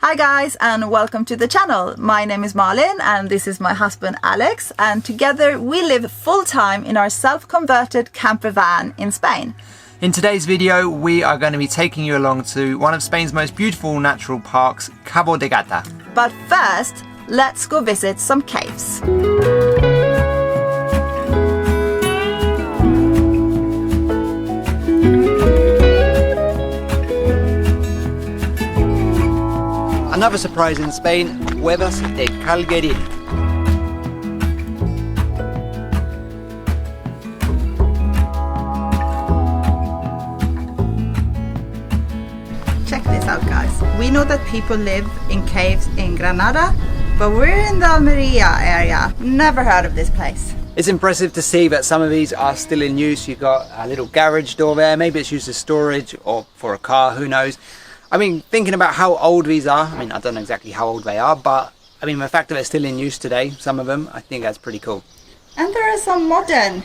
Hi guys and welcome to the channel. My name is Malin and this is my husband Alex, and together we live full-time in our self-converted camper van in Spain. In today's video we are going to be taking you along to one of Spain's most beautiful natural parks, Cabo De Gata. But first, let's go visit some caves. Another surprise in Spain, Cuevas de Calguerin. Check this out guys. We know that people live in caves in Granada, but we're in the Almeria area. Never heard of this place. It's impressive to see that some of these are still in use. You've got a little garage door there, maybe it's used as storage or for a car, who knows. I mean, thinking about how old these are, I mean, I don't know exactly how old they are, but I mean, the fact that they're still in use today, some of them, I think that's pretty cool. And there are some modern,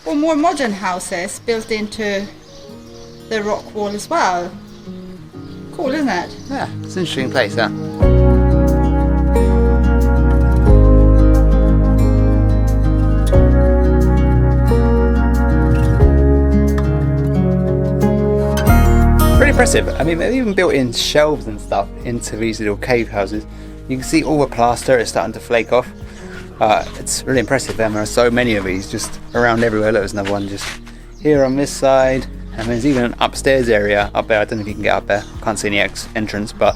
or more modern houses built into the rock wall as well. Cool, isn't it? Yeah, it's an interesting place, huh? Pretty impressive. I mean, they've even built in shelves and stuff into these little cave houses. You can see all the plaster is starting to flake off. It's really impressive, and there are so many of these just around everywhere. Look, there's another one just here on this side, and there's even an upstairs area up there. I don't know if you can get up there. Can't see any entrance, but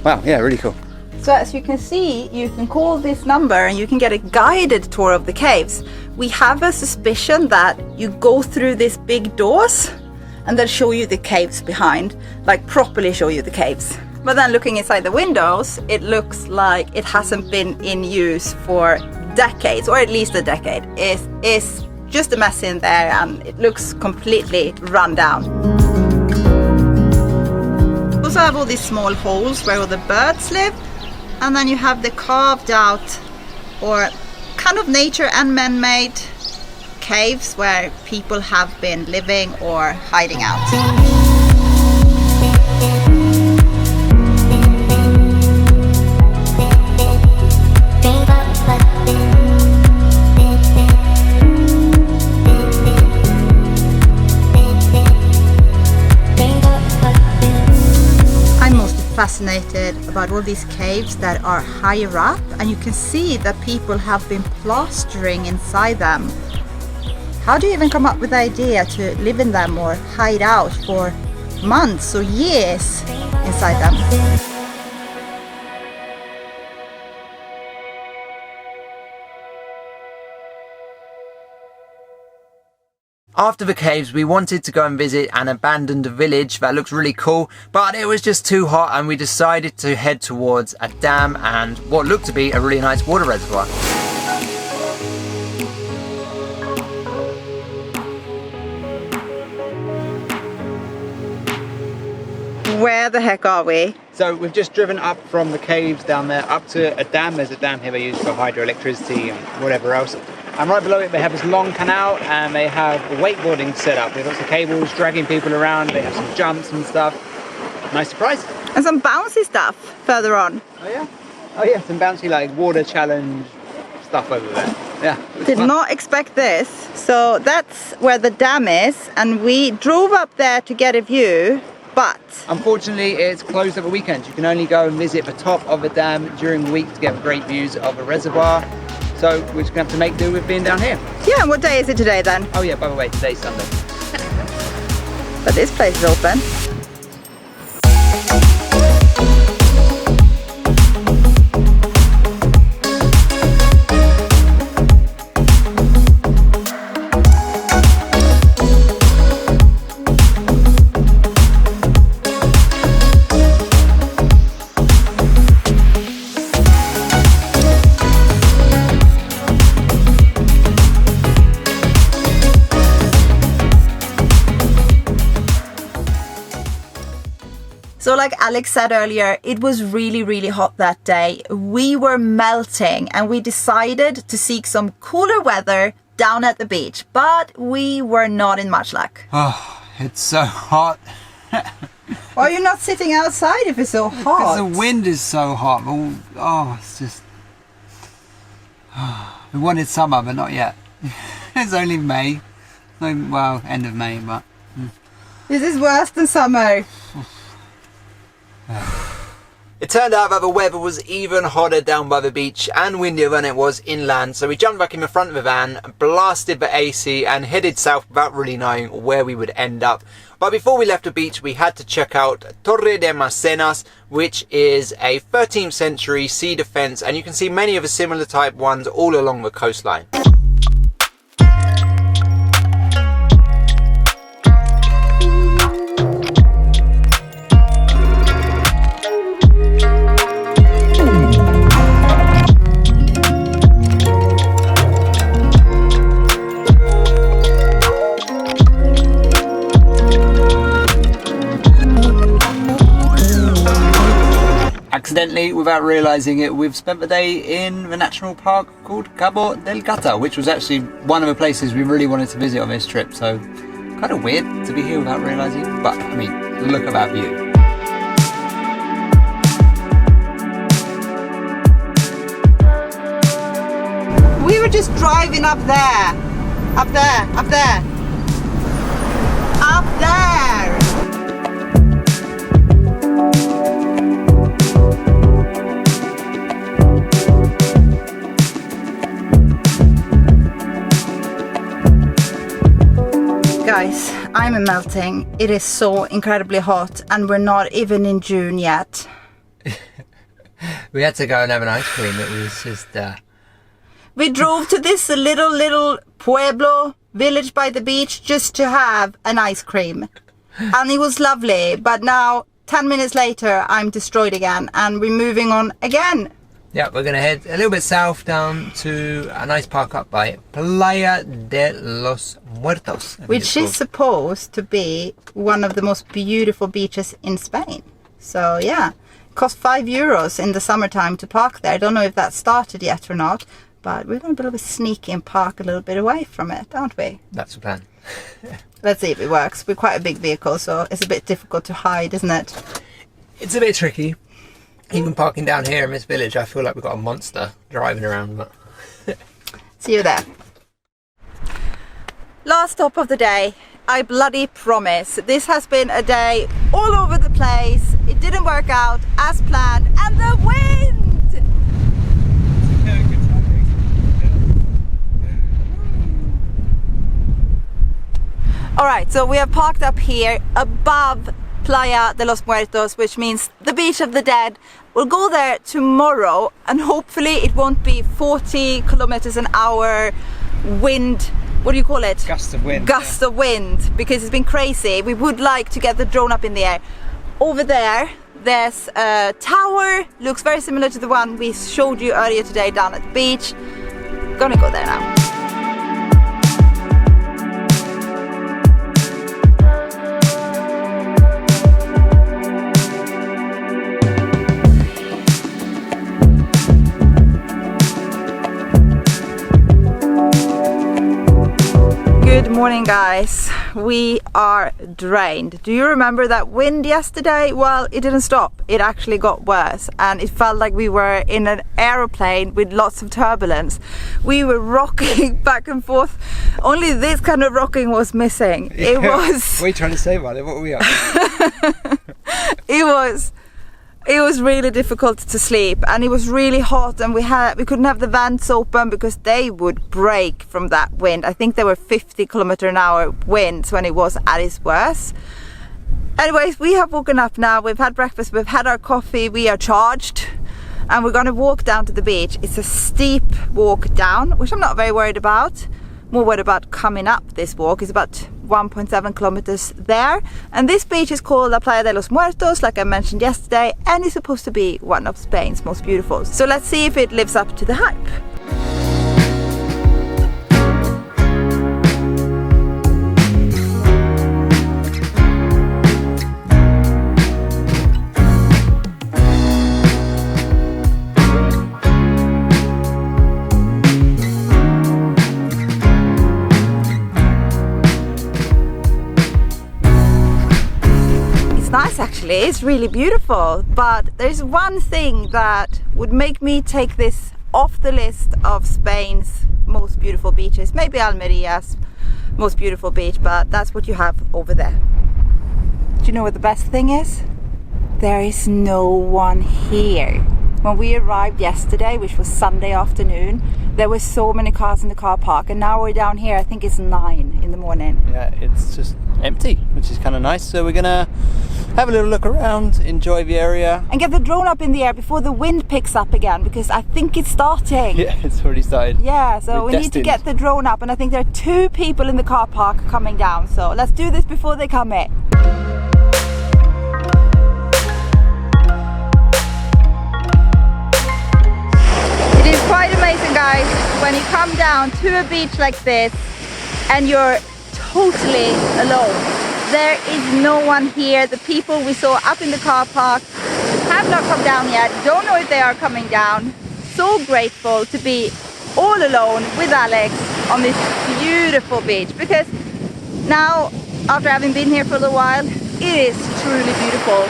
wow, yeah, really cool. So as you can see, you can call this number and you can get a guided tour of the caves. We have a suspicion that you go through these big doors and they'll show you the caves behind, like properly show you the caves. But then looking inside the windows, it looks like it hasn't been in use for decades, or at least a decade. It's just a mess in there and it looks completely run down. You also have all these small holes where all the birds live, and then you have the carved out or kind of nature and man-made caves where people have been living or hiding out. I'm most fascinated about all these caves that are higher up, and you can see that people have been plastering inside them. How do you even come up with the idea to live in them or hide out for months or years inside them? After the caves, we wanted to go and visit an abandoned village that looks really cool, but it was just too hot and we decided to head towards a dam and what looked to be a really nice water reservoir. Where the heck are we? So we've just driven up from the caves down there up to a dam. There's a dam here they use for hydroelectricity and whatever else. And right below it they have this long canal, and they have wakeboarding set up. They've got some cables dragging people around. They have some jumps and stuff. Nice surprise. And some bouncy stuff further on. Oh yeah? Oh yeah, some bouncy like water challenge stuff over there. Yeah. Did fun. not expect this. So that's where the dam is, and we drove up there to get a view, but unfortunately it's closed over weekends. You can only go and visit the top of the dam during the week to get great views of the reservoir. So we're just going to have to make do with being down here. yeah, and what day is it today then? Oh yeah, by the way, today's Sunday. But this place is open. So like Alex said earlier, it was really hot that day. We were melting and we decided to seek some cooler weather down at the beach, but we were not in much luck. Oh, it's so hot. Why are you not sitting outside if it's so hot? Because the wind is so hot. Oh, it's just... We wanted summer, but not yet. It's only May. Well, end of May, but... This is worse than summer. It turned out that the weather was even hotter down by the beach and windier than it was inland, so we jumped back in the front of the van, blasted the AC and headed south without really knowing where we would end up. But before we left the beach, we had to check out Torre de Macenas, which is a 13th century sea defence, and you can see many of the similar type ones all along the coastline. Accidentally, without realising it, we've spent the day in the national park called Cabo De Gata, which was actually one of the places we really wanted to visit on this trip, so kind of weird to be here without realising, but I mean, look at that view. We were just driving up there. Up there, up there. Up there! Guys, I'm melting. It is so incredibly hot and we're not even in June yet. We had to go and have an ice cream. It was just... We drove to this little pueblo village by the beach just to have an ice cream. And it was lovely, but now 10 minutes later I'm destroyed again and we're moving on again. Yeah, we're going to head a little bit south down to a nice park up by Playa de los Muertos. Which is supposed to be one of the most beautiful beaches in Spain. So yeah, it costs €5 in the summertime to park there. I don't know if that started yet or not, but we're going to be sneaky and park a little bit away from it, aren't we? That's the plan. Let's see if it works. We're quite a big vehicle, so it's a bit difficult to hide, isn't it? It's a bit tricky. Even parking down here in this village, I feel like we've got a monster driving around. But see you there. Last stop of the day. I bloody promise. This has been a day all over the place. It didn't work out as planned, and the wind! Alright, so we have parked up here above Playa de los Muertos, which means the beach of the dead. We'll go there tomorrow and hopefully it won't be 40 kilometers an hour wind. What do you call it? Gust of wind. Gust of wind, because it's been crazy. We would like to get the drone up in the air. Over there, there's a tower, looks very similar to the one we showed you earlier today down at the beach. Gonna go there now. Good morning guys, we are drained. Do you remember that wind yesterday? Well, it didn't stop, it actually got worse and it felt like we were in an aeroplane with lots of turbulence. We were rocking back and forth, only this kind of rocking was missing. Yeah. It was... What are you trying to say about it? What were we up? It was really difficult to sleep and it was really hot and we couldn't have the vents open because they would break from that wind. I think there were 50 kilometer an hour winds when it was at its worst. Anyways, we have woken up now, we've had breakfast, we've had our coffee, we are charged and we're going to walk down to the beach. It's a steep walk down, which I'm not very worried about. More worried about coming up this walk. It's about 1.7 kilometers there, and this beach is called La Playa de los Muertos, like I mentioned yesterday, and it's supposed to be one of Spain's most beautiful. So let's see if it lives up to the hype. is really beautiful, but there's one thing that would make me take this off the list of Spain's most beautiful beaches. Maybe Almeria's most beautiful beach, but that's what you have over there. Do you know what the best thing is? There is no one here. When we arrived yesterday, which was Sunday afternoon, there were so many cars in the car park, and now we're down here, I think it's 9 in the morning. Yeah, it's just empty, which is kind of nice. So we're gonna have a little look around, enjoy the area. And get the drone up in the air before the wind picks up again, because I think it's starting. Yeah, it's already started. Yeah, so we need to get the drone up, and I think there are 2 people in the car park coming down. So let's do this before they come in. It is quite amazing, guys, when you come down to a beach like this and you're totally alone. There is no one here. The people we saw up in the car park have not come down yet. Don't know if they are coming down. So grateful to be all alone with Alex on this beautiful beach, because now, after having been here for a little while, it is truly beautiful.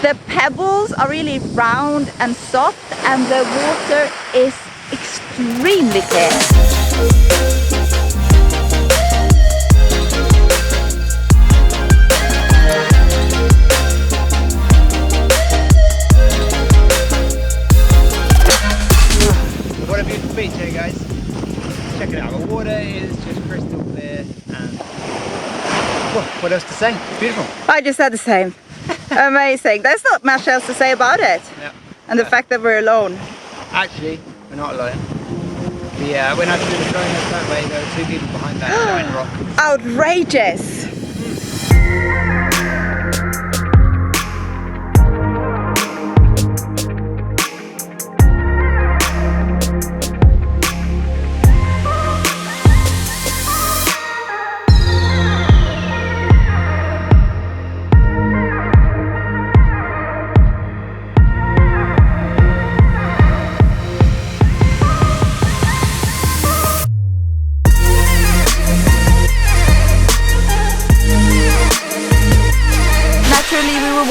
The pebbles are really round and soft, and the water is extremely clear. What a beautiful beach here, guys. Check it out. The water is just crystal clear, and well, what else to say? It's beautiful. I just said the same. Amazing. There's not much else to say about it. Yeah. And the fact that we're alone. Actually, we're not alone. Yeah, when I threw the drone up that way, there were 2 people behind that giant rock. Outrageous!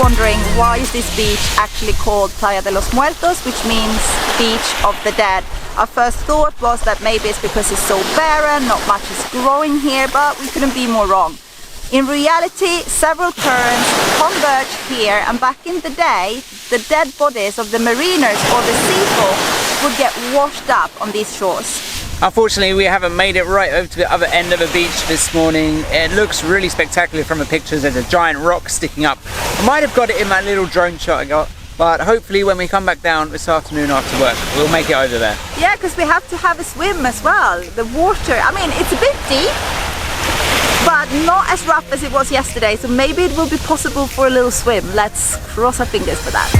Wondering why is this beach actually called Playa de los Muertos, which means beach of the dead. Our first thought was that maybe it's because it's so barren, not much is growing here, but we couldn't be more wrong. In reality, several currents converge here, and back in the day, the dead bodies of the mariners or the sea folk would get washed up on these shores. Unfortunately, we haven't made it right over to the other end of the beach this morning. It looks really spectacular from the pictures. There's a giant rock sticking up. I might have got it in that little drone shot I got, but hopefully when we come back down this afternoon after work, we'll make it over there. Yeah, because we have to have a swim as well. The water, I mean, it's a bit deep, but not as rough as it was yesterday, so maybe it will be possible for a little swim. Let's cross our fingers for that.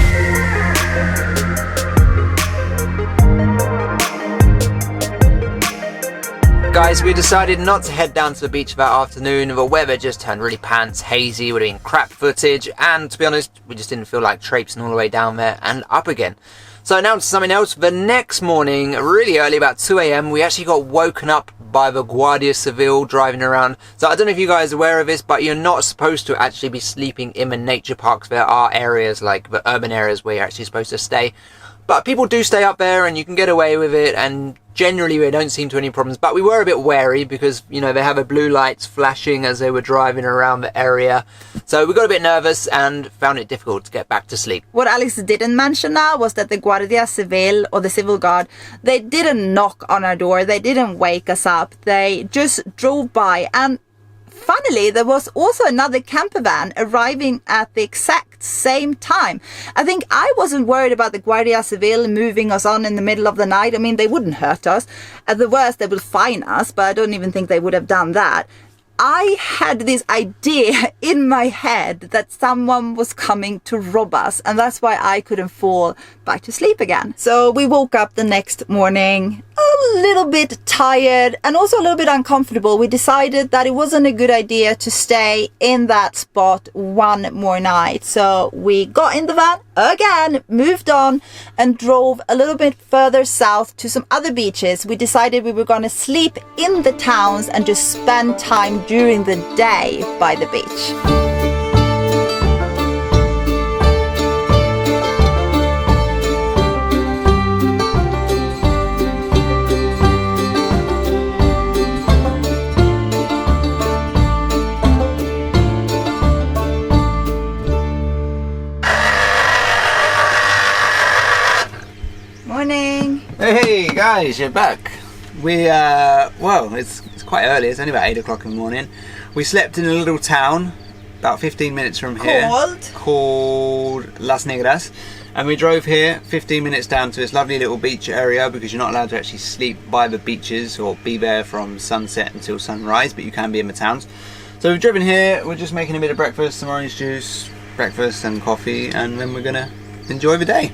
Guys, we decided not to head down to the beach that afternoon. The weather just turned really pants, hazy, would have been crap footage, and to be honest, we just didn't feel like traipsing all the way down there and up again. So now to something else. The next morning, really early, about 2 AM, we actually got woken up by the Guardia Civil driving around. So I don't know if you guys are aware of this, but you're not supposed to actually be sleeping in the nature parks. There are areas, like the urban areas, where you're actually supposed to stay. But people do stay up there and you can get away with it, and generally they don't seem to any problems. But we were a bit wary because, you know, they have the blue lights flashing as they were driving around the area. So we got a bit nervous and found it difficult to get back to sleep. What Alex didn't mention now was that the Guardia Civil, or the civil guard, they didn't knock on our door. They didn't wake us up. They just drove by, and funnily, there was also another camper van arriving at the exact same time. I think I wasn't worried about the Guardia Civil moving us on in the middle of the night. I mean, they wouldn't hurt us. At the worst, they would fine us, but I don't even think they would have done that. I had this idea in my head that someone was coming to rob us, and that's why I couldn't fall back to sleep again. So we woke up the next morning a little bit tired and also a little bit uncomfortable. We decided that it wasn't a good idea to stay in that spot one more night. So we got in the van again, moved on, and drove a little bit further south to some other beaches. We decided we were going to sleep in the towns and just spend time during the day by the beach. Hey guys, you're back. We well, it's quite early. It's only about 8 o'clock in the morning. We slept in a little town about 15 minutes from here called Las Negras, and we drove here 15 minutes down to this lovely little beach area, because you're not allowed to actually sleep by the beaches or be there from sunset until sunrise, but you can be in the towns. So we've driven here. We're just making a bit of breakfast, some orange juice, breakfast and coffee, and then we're gonna enjoy the day.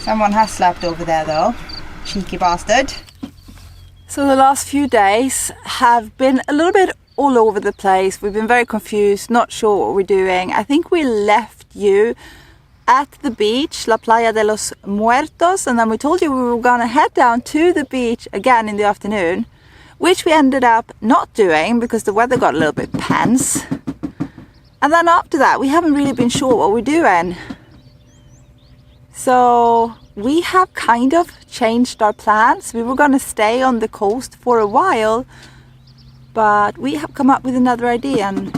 Someone has slept over there though. Cheeky bastard. So the last few days have been a little bit all over the place. We've been very confused, not sure what we're doing. I think we left you at the beach, La Playa de los Muertos, and then we told you we were gonna head down to the beach again in the afternoon, which we ended up not doing because the weather got a little bit pants. And then after that, we haven't really been sure what we're doing. So we have kind of changed our plans. We were going to stay on the coast for a while, but we have come up with another idea, and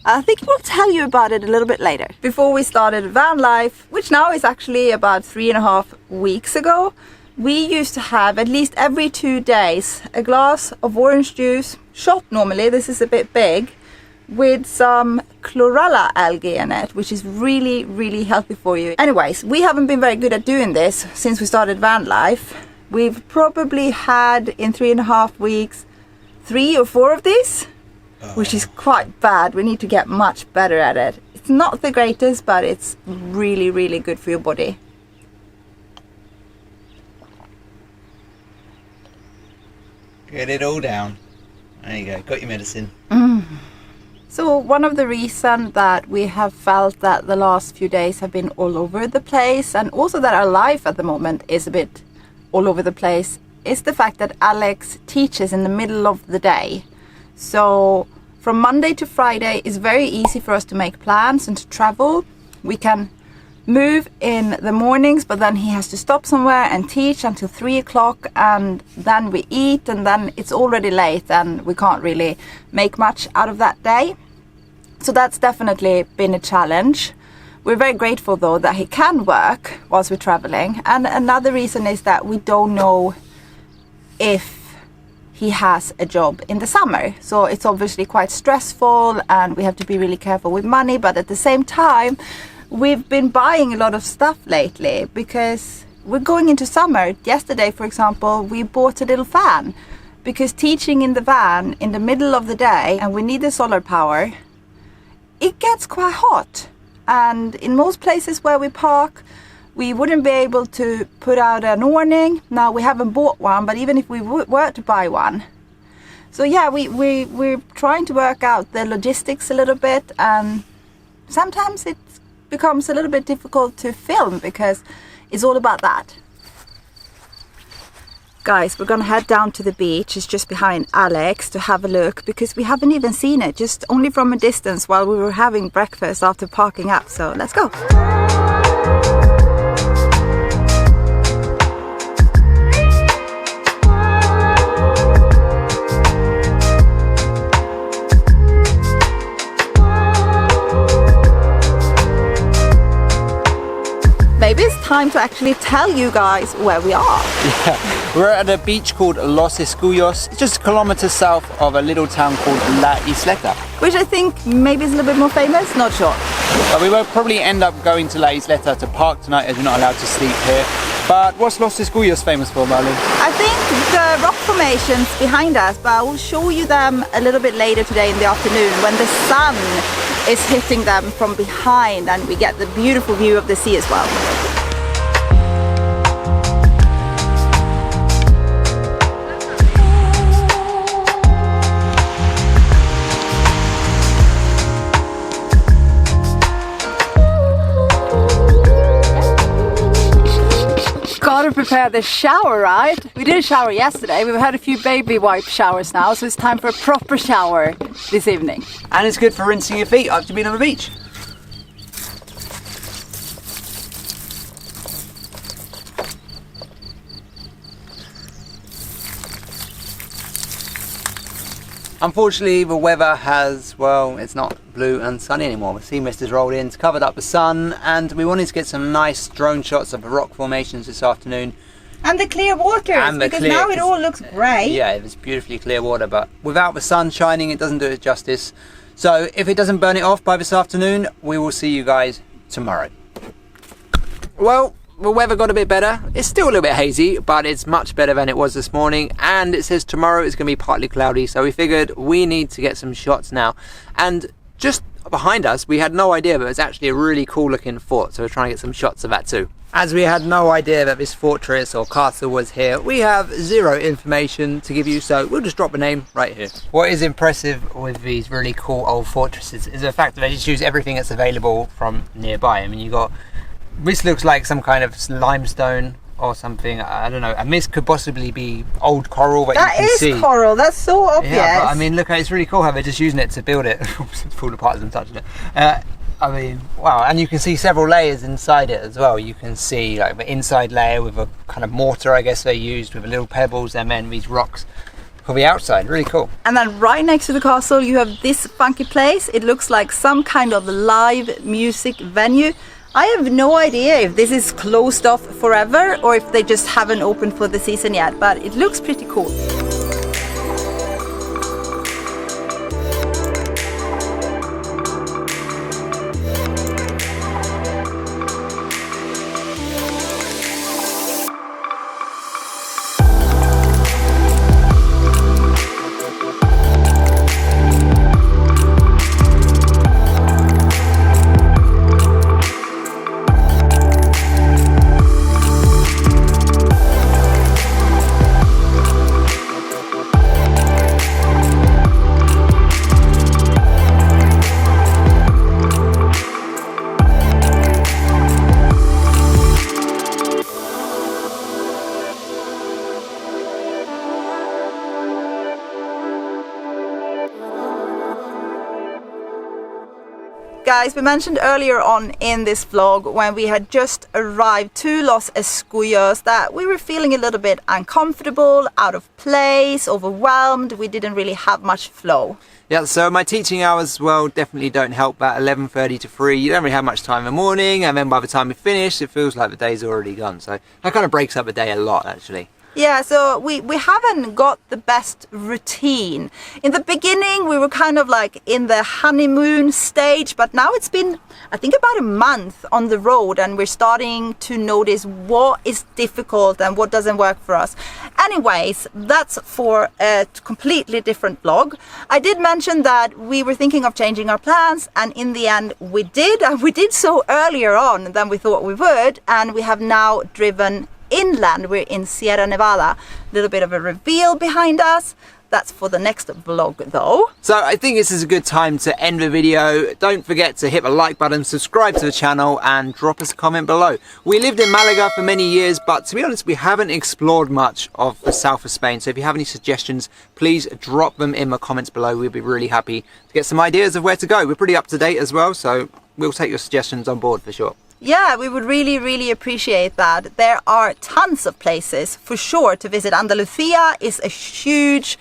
I think we'll tell you about it a little bit later. Before we started van life, which now is actually about 3.5 weeks ago, we used to have at least every 2 days a glass of orange juice, shot normally, this is a bit big, with some chlorella algae in it, which is really, really healthy for you. Anyways, we haven't been very good at doing this since we started van life. We've probably had in 3.5 weeks 3 or 4 of these, which is quite bad. We need to get much better at it. It's not the greatest, but it's really, really good for your body. Get it all down. There you go, got your medicine. So one of the reasons that we have felt that the last few days have been all over the place, and also that our life at the moment is a bit all over the place, is the fact that Alex teaches in the middle of the day. So from Monday to Friday is very easy for us to make plans and to travel. We can move in the mornings, but then he has to stop somewhere and teach until 3 o'clock, and then we eat, and then it's already late and we can't really make much out of that day. So that's definitely been a challenge. We're very grateful though that he can work whilst we're traveling, and another reason is that we don't know if he has a job in the summer. So it's obviously quite stressful and we have to be really careful with money, but at the same time we've been buying a lot of stuff lately because we're going into summer. Yesterday, for example, we bought a little fan because teaching in the van in the middle of the day, and we need the solar power, it gets quite hot. And in most places where we park, we wouldn't be able to put out an awning. Now we haven't bought one, but even if we were to buy one. So yeah, we're trying to work out the logistics a little bit, and sometimes it becomes a little bit difficult to film because it's all about that. Guys, we're gonna head down to the beach. It's just behind Alex to have a look because we haven't even seen it, just only from a distance while we were having breakfast after parking up. So let's go. Maybe it's time to actually tell you guys where we are. Yeah, we're at a beach called Los Escuyos, just kilometers south of a little town called La Isleta. Which I think maybe is a little bit more famous, not sure. But we will probably end up going to La Isleta to park tonight, as we're not allowed to sleep here. But what's Los Escuyos famous for, Malin? I think the rock formations behind us, but I will show you them a little bit later today in the afternoon when the sun is hitting them from behind and we get the beautiful view of the sea as well. Gotta prepare the shower, right? We did a shower yesterday. We've had a few baby wipe showers now, so it's time for a proper shower this evening. And it's good for rinsing your feet after being on the beach. Unfortunately, the weather has, well, it's not blue and sunny anymore. The sea mist has rolled in, it's covered up the sun, and we wanted to get some nice drone shots of the rock formations this afternoon. And the clear waters, because now it all looks grey. Yeah, it's beautifully clear water, but without the sun shining, it doesn't do it justice. So if it doesn't burn it off by this afternoon, we will see you guys tomorrow. Well, the weather got a bit better. It's still a little bit hazy, but it's much better than it was this morning. And it says tomorrow it's going to be partly cloudy, so we figured we need to get some shots now. And just behind us, we had no idea, but it's actually a really cool looking fort, so we're trying to get some shots of that too. As we had no idea that this fortress or castle was here, we have zero information to give you, so we'll just drop a name right here. What is impressive with these really cool old fortresses is the fact that they just use everything that's available from nearby. I mean, you got, this looks like some kind of limestone or something, I don't know, and this could possibly be old coral that you can see. That is coral, that's so obvious. Yeah, but I mean, look, it's really cool how they're just using it to build it. It's falling apart as I'm touching it. I mean, wow, and you can see several layers inside it as well. You can see like the inside layer with a kind of mortar, I guess they used, with the little pebbles, and then these rocks for the outside. Really cool. And then right next to the castle you have this funky place. It looks like some kind of live music venue. I have no idea if this is closed off forever or if they just haven't opened for the season yet, but it looks pretty cool. Guys, we mentioned earlier on in this vlog when we had just arrived to Los Escuyos that we were feeling a little bit uncomfortable, out of place, overwhelmed. We didn't really have much flow. Yeah, so my teaching hours, well, definitely don't help. At 11:30 to 3, you don't really have much time in the morning, and then by the time we finish, it feels like the day's already gone. So that kind of breaks up the day a lot, actually. Yeah, so we haven't got the best routine. In the beginning, we were kind of like in the honeymoon stage, but now it's been, I think, about a month on the road, and we're starting to notice what is difficult and what doesn't work for us. Anyways, that's for a completely different vlog. I did mention that we were thinking of changing our plans, and in the end we did, and we did so earlier on than we thought we would, and we have now driven inland. We're in Sierra Nevada. A little bit of a reveal behind us. That's for the next vlog though. So I think this is a good time to end the video. Don't forget to hit the like button, subscribe to the channel, and drop us a comment below. We lived in Malaga for many years, but to be honest, we haven't explored much of the south of Spain. So if you have any suggestions, please drop them in the comments below. We'd be really happy to get some ideas of where to go. We're pretty up to date as well, so we'll take your suggestions on board for sure. Yeah, we would really appreciate that. There are tons of places for sure to visit. Andalusia is a huge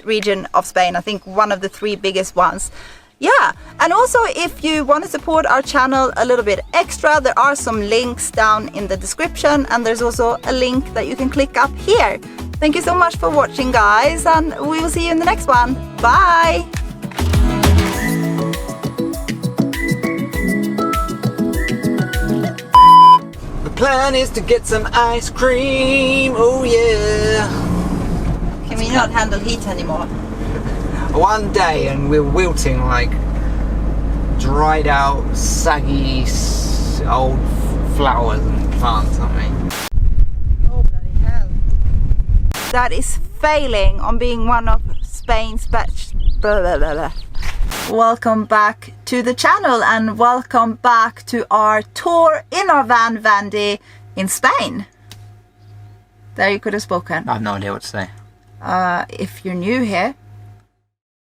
region of Spain. I think one of the 3 biggest ones. Yeah, and also if you want to support our channel a little bit extra, there are some links down in the description, and there's also a link that you can click up here. Thank you so much for watching, guys, and we will see you in the next one. Bye! Plan is to get some ice cream, oh yeah. Can we not handle heat anymore? One day and we're wilting like dried out, saggy, old flowers and plants, aren't we? Oh bloody hell. That is failing on being one of Spain's best. Welcome back to the channel and welcome back to our tour in our van VANDEE in Spain. There you could have spoken. I have no idea what to say. If you're new here,